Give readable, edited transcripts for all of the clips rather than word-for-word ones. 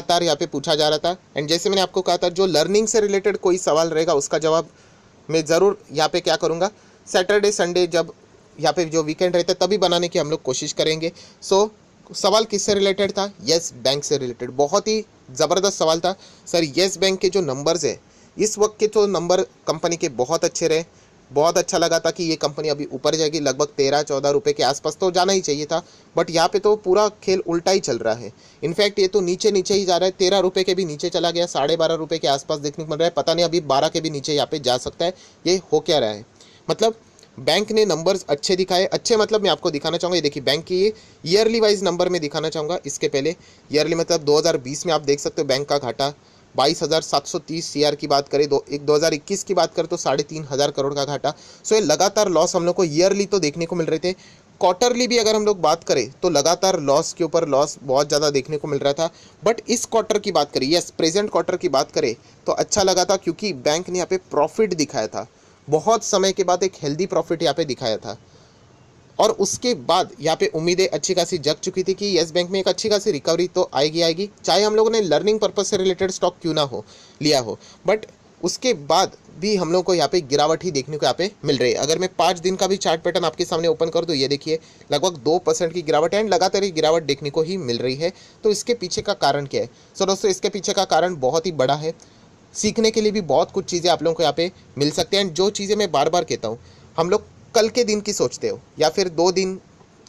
लगातार यहाँ पे पूछा जा रहा था। एंड जैसे मैंने आपको कहा था, जो लर्निंग से रिलेटेड कोई सवाल रहेगा उसका जवाब मैं ज़रूर यहाँ पे क्या करूँगा, सैटरडे संडे जब यहाँ पे जो वीकेंड रहता है तभी बनाने की हम लोग कोशिश करेंगे। सो सवाल किससे रिलेटेड था? येस बैंक से रिलेटेड। बहुत ही ज़बरदस्त सवाल था सर। येस बैंक के जो नंबर्स है इस वक्त के, तो नंबर कंपनी के बहुत अच्छे रहे। बहुत अच्छा लगा था कि ये कंपनी अभी ऊपर जाएगी, लगभग 13-14 रुपये के आसपास तो जाना ही चाहिए था, बट यहाँ पे तो पूरा खेल उल्टा ही चल रहा है। इनफैक्ट ये तो नीचे नीचे ही जा रहा है, 13 रुपये के भी नीचे चला गया, 12.5 रुपये के आसपास देखने को मिल रहा है। पता नहीं अभी 12 के भी नीचे यहाँ पे जा सकता है। ये हो क्या रहा है? मतलब बैंक ने नंबर्स अच्छे दिखाए। अच्छे मतलब मैं आपको दिखाना चाहूँगा, ये देखिए बैंक की ये ईयरली वाइज नंबर में दिखाना चाहूँगा। इसके पहले ईयरली मतलब 2020 में आप देख सकते हो बैंक का घाटा 22,730 CR की बात करें, 2021 की बात करें तो 3,500 करोड़ का घाटा। सो ये लगातार लॉस हम लोग को ईयरली तो देखने को मिल रहे थे। क्वार्टरली भी अगर हम लोग बात करें तो लगातार लॉस के ऊपर लॉस बहुत ज़्यादा देखने को मिल रहा था। बट इस क्वार्टर की बात करें, यस प्रेजेंट क्वार्टर की बात करें तो अच्छा लगा था, क्योंकि बैंक ने यहाँ पे प्रॉफिट दिखाया था। बहुत समय के बाद एक हेल्दी प्रॉफिट यहाँ पे दिखाया था। और उसके बाद यहाँ पे उम्मीदें अच्छी खासी जग चुकी थी कि येस बैंक में एक अच्छी खासी रिकवरी तो आएगी, चाहे हम लोगों ने लर्निंग पर्पज से रिलेटेड स्टॉक क्यों ना हो लिया हो। बट उसके बाद भी हम लोग को यहाँ पे गिरावट ही देखने को यहाँ पे मिल रही है। अगर मैं 5 दिन का भी चार्ट पैटर्न आपके सामने ओपन कर दूँ, ये देखिए लगभग 2% की गिरावट है एंड लगातार ये गिरावट देखने को ही मिल रही है। तो इसके पीछे का कारण क्या है? सो दोस्तों, इसके पीछे का कारण बहुत ही बड़ा है। सीखने के लिए भी बहुत कुछ चीज़ें आप लोगों को यहाँ पे मिल सकती हैं। एंड जो चीज़ें मैं बार बार कहता हूँ, हम लोग कल के दिन की सोचते हो या फिर 2 दिन,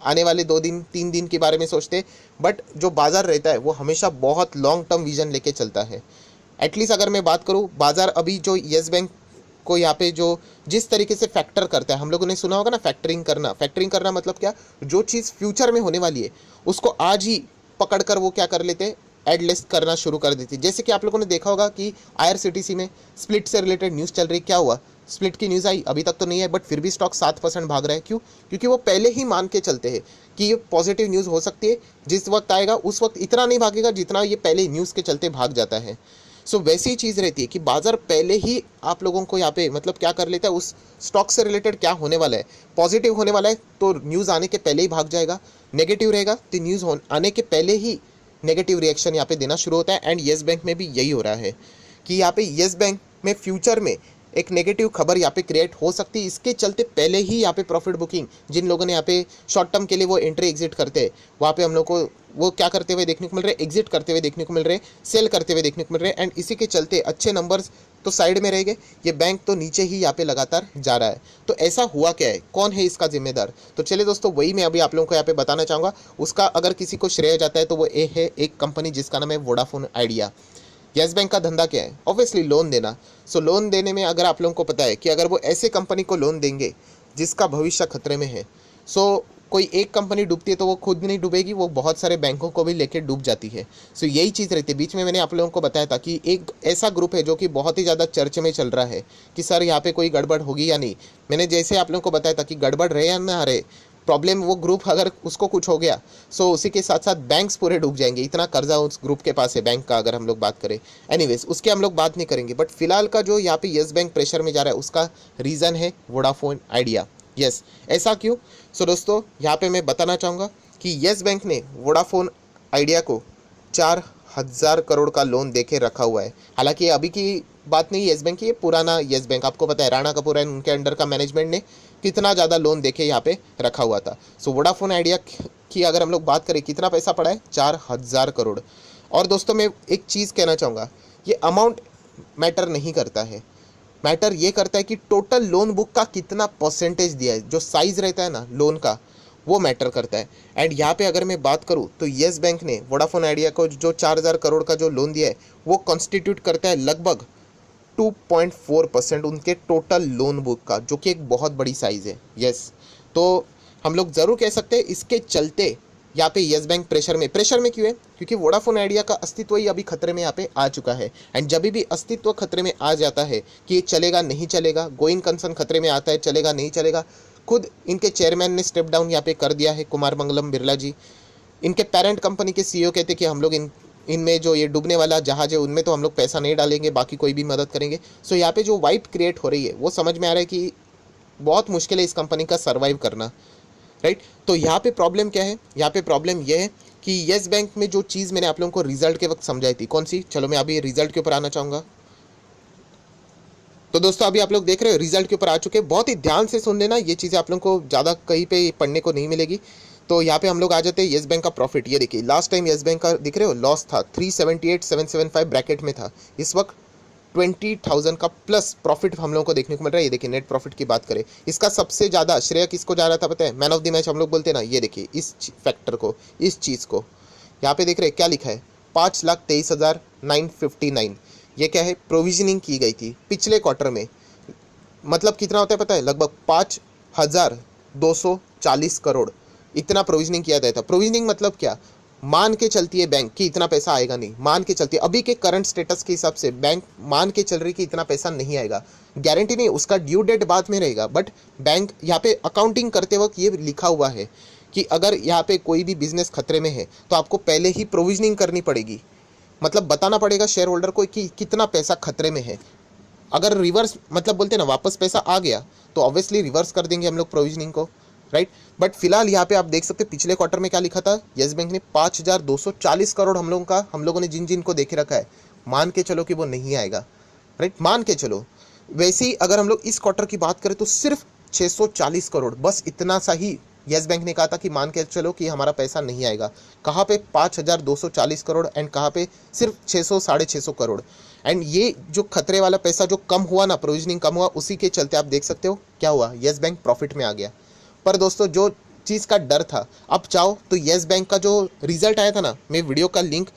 आने वाले 2 दिन 3 दिन के बारे में सोचते, बट जो बाजार रहता है वो हमेशा बहुत लॉन्ग टर्म विजन लेके चलता है। एटलीस्ट अगर मैं बात करूँ, बाजार अभी जो येस बैंक को यहाँ पे जो जिस तरीके से फैक्टर करता है, हम लोगों ने सुना होगा ना फैक्टरिंग करना। फैक्टरिंग करना मतलब क्या? जो चीज़ फ्यूचर में होने वाली है उसको आज ही पकड़ कर वो क्या कर लेते हैं, एड लिस्ट करना शुरू कर देती है। जैसे कि आप लोगों ने देखा होगा कि IRCTC में स्प्लिट से रिलेटेड न्यूज़ चल रही, क्या हुआ? स्प्लिट की न्यूज़ आई, अभी तक तो नहीं है, बट फिर भी स्टॉक 7% भाग रहा है। क्यों? क्योंकि वो पहले ही मान के चलते हैं कि ये पॉजिटिव न्यूज़ हो सकती है, जिस वक्त आएगा उस वक्त इतना नहीं भागेगा जितना ये पहले न्यूज़ के चलते भाग जाता है। सो वैसी ही चीज़ रहती है कि बाजार पहले ही आप लोगों को यहाँ पे मतलब क्या कर लेता है, उस स्टॉक से रिलेटेड क्या होने वाला है, पॉजिटिव होने वाला है तो न्यूज़ आने के पहले ही भाग जाएगा, नेगेटिव रहेगा तो न्यूज़ आने के पहले ही नेगेटिव रिएक्शन यहाँ पे देना शुरू होता है। एंड येस बैंक में भी यही हो रहा है कि यहाँ पे येस बैंक में फ्यूचर में एक नेगेटिव खबर यहाँ पे क्रिएट हो सकती है। इसके चलते पहले ही यहाँ पे प्रॉफिट बुकिंग, जिन लोगों ने यहाँ पे शॉर्ट टर्म के लिए वो एंट्री एग्जिट करते हैं, वहाँ पे हम लोग को वो क्या करते हुए देखने को मिल रहे हैं, एग्जिट करते हुए देखने को मिल रहे हैं, सेल करते हुए देखने को मिल रहे हैं। एंड इसी के चलते अच्छे नंबर्स तो साइड में रहेंगे, ये बैंक तो नीचे ही यहाँ पे लगातार जा रहा है। तो ऐसा हुआ क्या है, कौन है इसका जिम्मेदार? तो चलिए दोस्तों, वही मैं अभी आप लोगों को यहाँ पे बताना चाहूँगा। उसका अगर किसी को श्रेय जाता है तो वो ये है एक कंपनी जिसका नाम है वोडाफोन आइडिया। येस बैंक का धंधा क्या है? ऑब्वियसली लोन देना। सो लोन देने में अगर आप लोगों को पता है कि अगर वो ऐसे कंपनी को लोन देंगे जिसका भविष्य खतरे में है, सो कोई एक कंपनी डूबती है तो वो खुद नहीं डूबेगी, वो बहुत सारे बैंकों को भी लेकर डूब जाती है। सो यही चीज़ रहती है। बीच में मैंने आप लोगों को बताया था कि एक ऐसा ग्रुप है जो कि बहुत ही ज़्यादा चर्च में चल रहा है कि सर यहाँ पे कोई गड़बड़ होगी या नहीं। मैंने जैसे आप लोगों को बताया था कि गड़बड़ रहे या ना रहे, प्रॉब्लम वो ग्रुप अगर उसको कुछ हो गया सो उसी के साथ साथ बैंक्स पूरे डूब जाएंगे। इतना कर्जा उस ग्रुप के पास है बैंक का, अगर हम लोग बात करें। एनीवेज, उसके हम लोग बात नहीं करेंगे। बट फिलहाल का जो यहाँ पे येस बैंक प्रेशर में जा रहा है उसका रीज़न है वोडाफोन आइडिया। यस, ऐसा क्यों? सो दोस्तों, यहाँ पे मैं बताना चाहूँगा कि येस बैंक ने वोडाफोन आइडिया को 4,000 करोड़ का लोन देके रखा हुआ है। हालांकि अभी की बात नहीं येस बैंक की, ये पुराना येस बैंक, आपको पता है राणा कपूर एंड उनके अंडर का मैनेजमेंट ने कितना ज़्यादा लोन देके यहाँ पे रखा हुआ था। सो वोडाफोन आइडिया की अगर हम लोग बात करें कितना पैसा पड़ा है, 4,000 करोड़। और दोस्तों, मैं एक चीज़ कहना चाहूँगा, ये अमाउंट मैटर नहीं करता है, मैटर ये करता है कि टोटल लोन बुक का कितना परसेंटेज दिया है। जो साइज़ रहता है ना लोन का, वो मैटर करता है। एंड यहाँ पे अगर मैं बात करूँ तो येस बैंक ने वोडाफोन आइडिया को जो 4,000 करोड़ का जो लोन दिया है वो कॉन्स्टिट्यूट करता है लगभग 2.4% उनके टोटल लोन बुक का, जो कि एक बहुत बड़ी साइज़ है। यस, तो हम लोग ज़रूर कह सकते हैं इसके चलते यहाँ पे येस बैंक प्रेशर में क्यों है? क्योंकि वोडाफोन आइडिया का अस्तित्व ही अभी खतरे में यहाँ पे आ चुका है। एंड जब भी अस्तित्व खतरे में आ जाता है कि ये चलेगा नहीं चलेगा, गोइंग कंसर्न खतरे में आता है, चलेगा नहीं चलेगा, खुद इनके चेयरमैन ने स्टेप डाउन यहाँ पे कर दिया है, कुमार मंगलम बिरला जी। इनके पेरेंट कंपनी के CEO कहते कि हम लोग इनमें जो ये डूबने वाला जहाज है उनमें तो हम लोग पैसा नहीं डालेंगे, बाकी कोई भी मदद करेंगे। सो यहाँ पे जो वाइब क्रिएट हो रही है वो समझ में आ रहा है कि बहुत मुश्किल है इस कंपनी का सर्वाइव करना, राइट। तो यहाँ पे प्रॉब्लम क्या है? यहाँ पे प्रॉब्लम यह है कि येस बैंक में जो चीज़ मैंने आप लोगों को रिजल्ट के वक्त समझाई थी, कौन सी, चलो मैं अभी रिजल्ट के ऊपर आना चाहूँगा। तो दोस्तों अभी आप लोग देख रहे हो रिजल्ट के ऊपर आ चुके हैं, बहुत ही ध्यान से सुन लेना, ये चीज़ें आप लोगों को ज़्यादा कहीं पे पढ़ने को नहीं मिलेगी। तो यहाँ पे हम लोग आ जाते हैं येस बैंक का प्रॉफिट। ये देखिए लास्ट टाइम येस बैंक का दिख रहे हो लॉस था 378,775 ब्रैकेट में था, इस वक्त 20,000 का प्लस प्रॉफिट हम लोगों को देखने को मिल रहा है। ये देखिए नेट प्रॉफिट की बात करें, इसका सबसे ज़्यादा श्रेय किसको जा रहा था पता है, मैन ऑफ द मैच हम लोग बोलते हैं ना, ये देखिए इस फैक्टर को, इस चीज़ को यहाँ पे देख रहे हैं क्या लिखा है, 5,23,959। ये क्या है, प्रोविजनिंग की गई थी पिछले क्वार्टर में, मतलब कितना होता है पता है, लगभग 5,240 करोड़ इतना प्रोविजनिंग किया गया था। प्रोविजनिंग मतलब क्या, मान के चलती है बैंक कि इतना पैसा आएगा नहीं, मान के चलती है, अभी के करंट स्टेटस के हिसाब से बैंक मान के चल रही कि इतना पैसा नहीं आएगा, गारंटी नहीं, उसका ड्यू डेट बाद में रहेगा, बट बैंक यहाँ पे अकाउंटिंग करते वक्त ये लिखा हुआ है कि अगर यहाँ पे कोई भी बिजनेस खतरे में है तो आपको पहले ही प्रोविजनिंग करनी पड़ेगी, मतलब बताना पड़ेगा शेयर होल्डर को कि कितना पैसा खतरे में है। अगर रिवर्स मतलब बोलते हैं ना वापस पैसा आ गया तो ऑब्वियसली रिवर्स कर देंगे हम लोग प्रोविजनिंग को, राइट। बट फिलहाल यहाँ पे आप देख सकते हैं पिछले क्वार्टर में क्या लिखा था, येस बैंक ने 5,240 करोड़ हम लोगों ने जिन को देखे रखा है, मान के चलो कि वो नहीं आएगा, राइट, मान के चलो। वैसे ही अगर हम लोग इस क्वार्टर की बात करें तो सिर्फ 640 करोड़, बस इतना सा ही येस बैंक ने कहा था कि मान के चलो कि हमारा पैसा नहीं आएगा। कहाँ पे 5,240 करोड़ एंड कहाँ पे सिर्फ 600 साढ़े 600 करोड़। एंड ये जो खतरे वाला पैसा जो कम हुआ ना, प्रोविजनिंग कम हुआ, उसी के चलते आप देख सकते हो क्या हुआ, येस बैंक प्रॉफिट में आ गया। पर दोस्तों जो चीज़ का डर था, अब चाहो तो येस बैंक का जो रिजल्ट आया था ना, मैं वीडियो का लिंक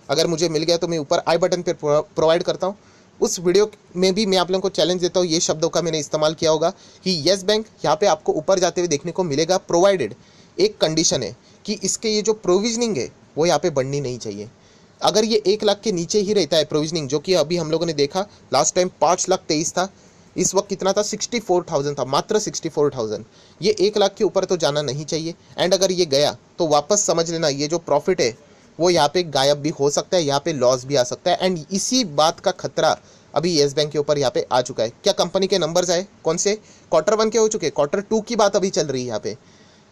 अगर मुझे मिल गया तो मैं ऊपर आई बटन पर प्रोवाइड करता हूँ, उस वीडियो में भी मैं आप लोगों को चैलेंज देता हूँ, ये शब्दों का मैंने इस्तेमाल किया होगा कि येस बैंक यहाँ पे आपको ऊपर जाते हुए देखने को मिलेगा, प्रोवाइडेड एक कंडीशन है कि इसके ये जो प्रोविजनिंग है वो यहाँ पे बढ़नी नहीं चाहिए। अगर ये 1 लाख के नीचे ही रहता है प्रोविजनिंग, जो कि अभी हम लोगों ने देखा लास्ट टाइम 5,23,000 था, इस वक्त कितना था 64,000 था, मात्र 64,000। ये 1 लाख के ऊपर तो जाना नहीं चाहिए, एंड अगर ये गया तो वापस समझ लेना ये जो प्रॉफिट है वो यहाँ पे गायब भी हो सकता है, यहाँ पे लॉस भी आ सकता है। एंड इसी बात का खतरा अभी येस बैंक के ऊपर यहाँ पे आ चुका है। क्या कंपनी के नंबर्स आए, कौन से, Q1 के हो चुके, Q2 की बात अभी चल रही है, यहाँ पे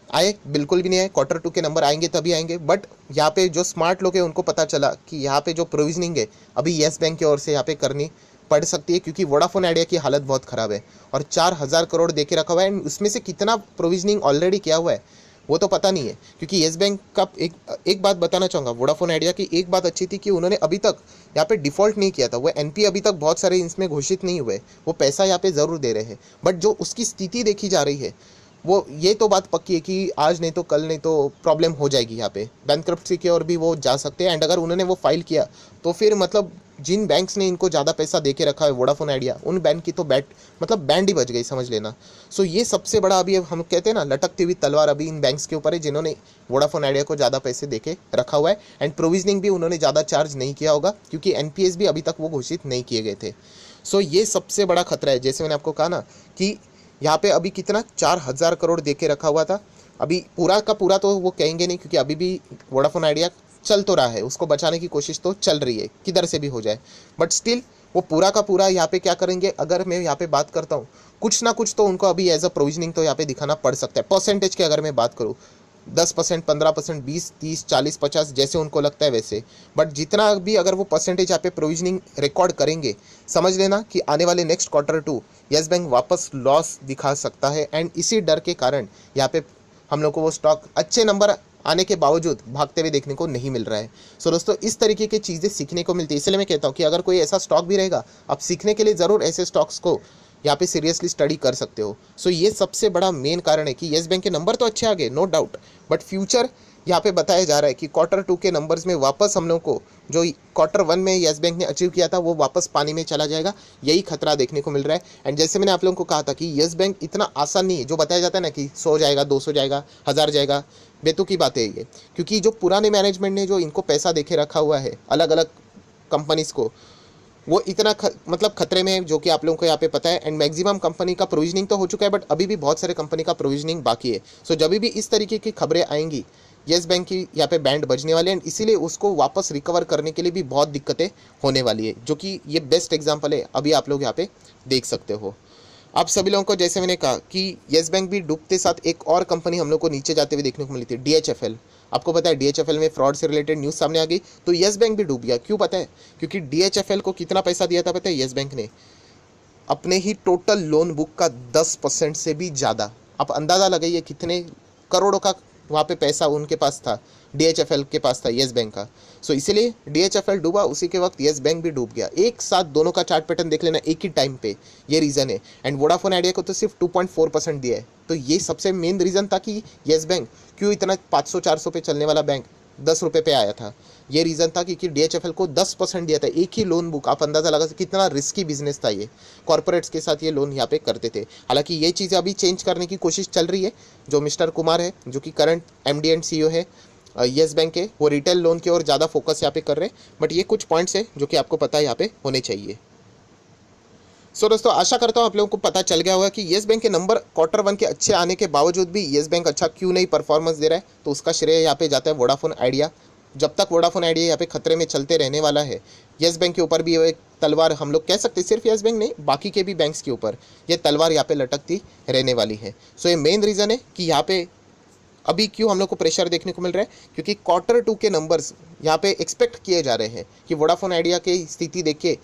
आए, बिल्कुल भी नहीं आए, Q2 के नंबर आएंगे तभी आएंगे। बट यहाँ पे जो स्मार्ट लोग हैं उनको पता चला कि यहाँ पे जो प्रोविजनिंग है अभी येस बैंक की ओर से यहाँ पे करनी पड़ सकती है, क्योंकि वोडाफोन आइडिया की हालत बहुत ख़राब है और 4,000 करोड़ दे के रखा हुआ है, उसमें से कितना प्रोविजनिंग ऑलरेडी किया हुआ है वो तो पता नहीं है। क्योंकि येस बैंक का एक बात बताना चाहूँगा, वोडाफोन आइडिया की एक बात अच्छी थी कि उन्होंने अभी तक यहाँ पे डिफ़ॉल्ट नहीं किया था, वो एनपी अभी तक बहुत सारे इसमें घोषित नहीं हुए, वो पैसा यहाँ पे ज़रूर दे रहे हैं, बट जो उसकी स्थिति देखी जा रही है वो ये तो बात पक्की है कि आज नहीं तो कल नहीं तो प्रॉब्लम हो जाएगी, यहाँ पे बैंकक्रप्सी की ओर भी वो जा सकते हैं। एंड अगर उन्होंने वो फाइल किया तो फिर मतलब जिन बैंक्स ने इनको ज़्यादा पैसा दे के रखा है वोडाफोन आइडिया, उन बैंक की तो बैंड ही बज गई, समझ लेना। सो ये सबसे बड़ा अभी हम कहते हैं ना लटकती हुई तलवार अभी इन बैंक्स के ऊपर है जिन्होंने वोडाफोन आइडिया को ज़्यादा पैसे दे के रखा हुआ है, एंड प्रोविजनिंग भी उन्होंने ज़्यादा चार्ज नहीं किया होगा क्योंकि एनपीएस भी अभी तक वो घोषित नहीं किए गए थे। सो ये सबसे बड़ा खतरा है। जैसे मैंने आपको कहा ना कि यहाँ पे अभी कितना 4,000 करोड़ दे के रखा हुआ था, अभी पूरा का पूरा तो वो कहेंगे नहीं क्योंकि अभी भी वोडाफोन आइडिया चल तो रहा है, उसको बचाने की कोशिश तो चल रही है किधर से भी हो जाए, बट स्टिल वो पूरा का पूरा यहाँ पे क्या करेंगे, अगर मैं यहाँ पे बात करता हूँ कुछ ना कुछ तो उनको अभी एज अ प्रोविजनिंग तो यहाँ पे दिखाना पड़ सकता है। परसेंटेज की अगर मैं बात करूँ 10%, 15%, 20, 30, 40, 50 जैसे उनको लगता है वैसे, बट जितना भी अगर वो परसेंटेज यहाँ पे प्रोविजनिंग रिकॉर्ड करेंगे, समझ लेना कि आने वाले नेक्स्ट Q2 येस बैंक वापस लॉस दिखा सकता है। एंड इसी डर के कारण यहाँ पे हम लोग को वो स्टॉक अच्छे नंबर आने के बावजूद भागते हुए देखने को नहीं मिल रहा है। सो दोस्तों इस तरीके की चीज़ें सीखने को मिलती है, इसलिए मैं कहता हूँ कि अगर कोई ऐसा स्टॉक भी रहेगा आप सीखने के लिए ज़रूर ऐसे स्टॉक्स को यहाँ पे सीरियसली स्टडी कर सकते हो। सो ये सबसे बड़ा मेन कारण है कि येस बैंक के नंबर तो अच्छे आ गए, नो डाउट, बट फ्यूचर यहाँ पे बताया जा रहा है कि Q2 के नंबर्स में वापस हम लोग को जो Q1 में येस बैंक ने अचीव किया था वो वापस पानी में चला जाएगा, यही खतरा देखने को मिल रहा है। एंड जैसे मैंने आप लोगों को कहा था कि येस बैंक इतना आसान नहीं है जो बताया जाता है ना कि 100 जाएगा, 200 जाएगा, 1000 जाएगा, बेतुकी बात है ये, क्योंकि जो पुराने मैनेजमेंट ने जो इनको पैसा देके रखा हुआ है अलग अलग कंपनीज़ को, वो इतना मतलब खतरे में है जो कि आप लोगों को यहाँ पे पता है। एंड मैक्सिमम कंपनी का प्रोविजनिंग तो हो चुका है बट अभी भी बहुत सारे कंपनी का प्रोविजनिंग बाकी है। सो जब भी इस तरीके की खबरें आएंगी येस बैंक की यहाँ पे बैंड बजने वाले हैं, एंड इसीलिए उसको वापस रिकवर करने के लिए भी बहुत दिक्कतें होने वाली है, जो कि ये बेस्ट एग्जांपल है, अभी आप लोग यहाँ पे देख सकते हो। आप सभी लोगों को जैसे मैंने कहा कि येस बैंक भी डूबते साथ एक और कंपनी हम लोग को नीचे जाते हुए देखने को मिली थी, DHFL। आपको पता है DHFL में फ्रॉड से रिलेटेड न्यूज़ सामने आ गई, तो येस बैंक भी डूब गया। क्यों पता है? क्योंकि DHFL को कितना पैसा दिया था पता है येस बैंक ने? अपने ही टोटल लोन बुक का 10% से भी ज़्यादा। आप अंदाज़ा लगाइए कितने करोड़ों का वहाँ पे पैसा उनके पास था, DHFL के पास था, येस बैंक का। सो इसीलिए DHFL डूबा, उसी के वक्त येस बैंक भी डूब गया। एक साथ दोनों का चार्ट पैटर्न देख लेना एक ही टाइम पे, ये रीज़न है। एंड वोडाफोन आइडिया को तो सिर्फ 2.4% दिया है। तो ये सबसे मेन रीज़न था कि येस बैंक क्यों इतना 500-400 पे चलने वाला बैंक 10 रुपये पे आया था। ये रीज़न था क्योंकि DHFL को 10% दिया था एक ही लोन बुक। आप अंदाज़ा लगा सकते कितना रिस्की बिजनेस था ये। कॉर्पोरेट्स के साथ ये लोन यहाँ पे करते थे। हालांकि ये चीज़ें अभी चेंज करने की कोशिश चल रही है। जो मिस्टर कुमार है, जो कि करंट MD एंड CEO है येस बैंक के, वो रिटेल लोन की ओर ज़्यादा फोकस यहाँ पे कर रहे हैं। बट ये कुछ पॉइंट्स है जो कि आपको पता है यहाँ पे होने चाहिए। सो दोस्तों, आशा करता हूँ आप लोगों को पता चल गया होगा कि येस बैंक के नंबर Q1 के अच्छे आने के बावजूद भी येस बैंक अच्छा क्यों नहीं परफॉर्मेंस दे रहा है। तो उसका श्रेय यहाँ पे जाता है वोडाफोन आइडिया। जब तक वोडाफोन आइडिया यहाँ पे खतरे में चलते रहने वाला है, येस बैंक के ऊपर भी एक तलवार हम लोग कह सकते हैं, सिर्फ येस बैंक नहीं बाकी के भी बैंक्स के ऊपर ये तलवार यहाँ पे लटकती रहने वाली है। सो ये मेन रीज़न है कि यहाँ पे अभी क्यों हम लोग को प्रेशर देखने को मिल रहा है, क्योंकि Q2 के नंबर्स यहाँ पे एक्सपेक्ट किए जा रहे हैं कि वोडाफोन आइडिया की स्थिति देख के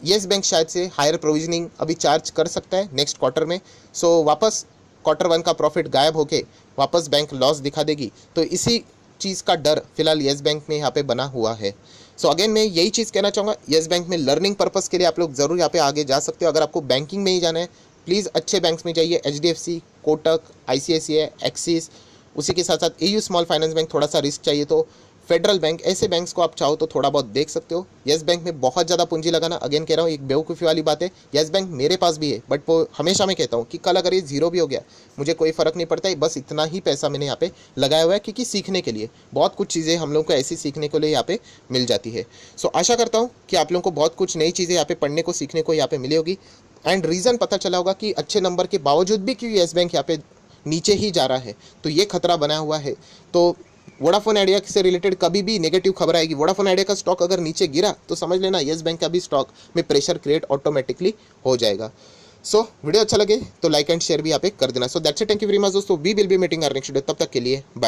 येस बैंक शायद से हायर प्रोविजनिंग अभी चार्ज कर सकता है नेक्स्ट क्वार्टर में। सो वापस Q1 का प्रॉफिट गायब होके वापस बैंक लॉस दिखा देगी। तो इसी चीज़ का डर फिलहाल येस बैंक में यहाँ पे बना हुआ है। सो अगेन मैं यही चीज़ कहना चाहूँगा, येस बैंक में लर्निंग पर्पज़ के लिए आप लोग ज़रूर यहाँ पे आगे जा सकते हो। अगर आपको बैंकिंग में ही जाना है, प्लीज़ अच्छे बैंक्स में जाइए। HDFC, कोटक, ICICI, एक्सिस, उसी के साथ साथ AU स्मॉल फाइनेंस बैंक, थोड़ा सा रिस्क चाहिए तो फेडरल बैंक, ऐसे बैंक्स को आप चाहो तो थोड़ा बहुत देख सकते हो। येस बैंक में बहुत ज़्यादा पूंजी लगाना, अगेन कह रहा हूँ, एक बेवकूफ़ी वाली बात है। येस बैंक मेरे पास भी है, बट वो हमेशा मैं कहता हूँ कि कल अगर ये जीरो भी हो गया मुझे कोई फ़र्क नहीं पड़ता है। बस इतना ही पैसा मैंने यहाँ पे लगाया हुआ है, क्योंकि सीखने के लिए बहुत कुछ चीज़ें हम लोग को ऐसी सीखने के लिए यहाँ पे मिल जाती है। सो आशा करता हूँ कि आप लोगों को बहुत कुछ नई चीज़ें यहाँ पे पढ़ने को, सीखने को यहाँ पे मिली होगी। एंड रीज़न पता चला होगा कि अच्छे नंबर के बावजूद भी क्यों येस बैंक यहाँ पे नीचे ही जा रहा है। तो ये खतरा बना हुआ है। तो वोडाफोन आइडिया से रिलेटेड कभी भी नेगेटिव खबर आएगी, वोडाफोन आइडिया का स्टॉक अगर नीचे गिरा तो समझ लेना येस बैंक का भी स्टॉक में प्रेशर क्रिएट ऑटोमेटिकली हो जाएगा। सो वीडियो अच्छा लगे तो लाइक एंड शेयर भी यहाँ पे कर देना। So that's it, thank you very much दोस्तों। We will be meeting our next video, तब तक के लिए बाय।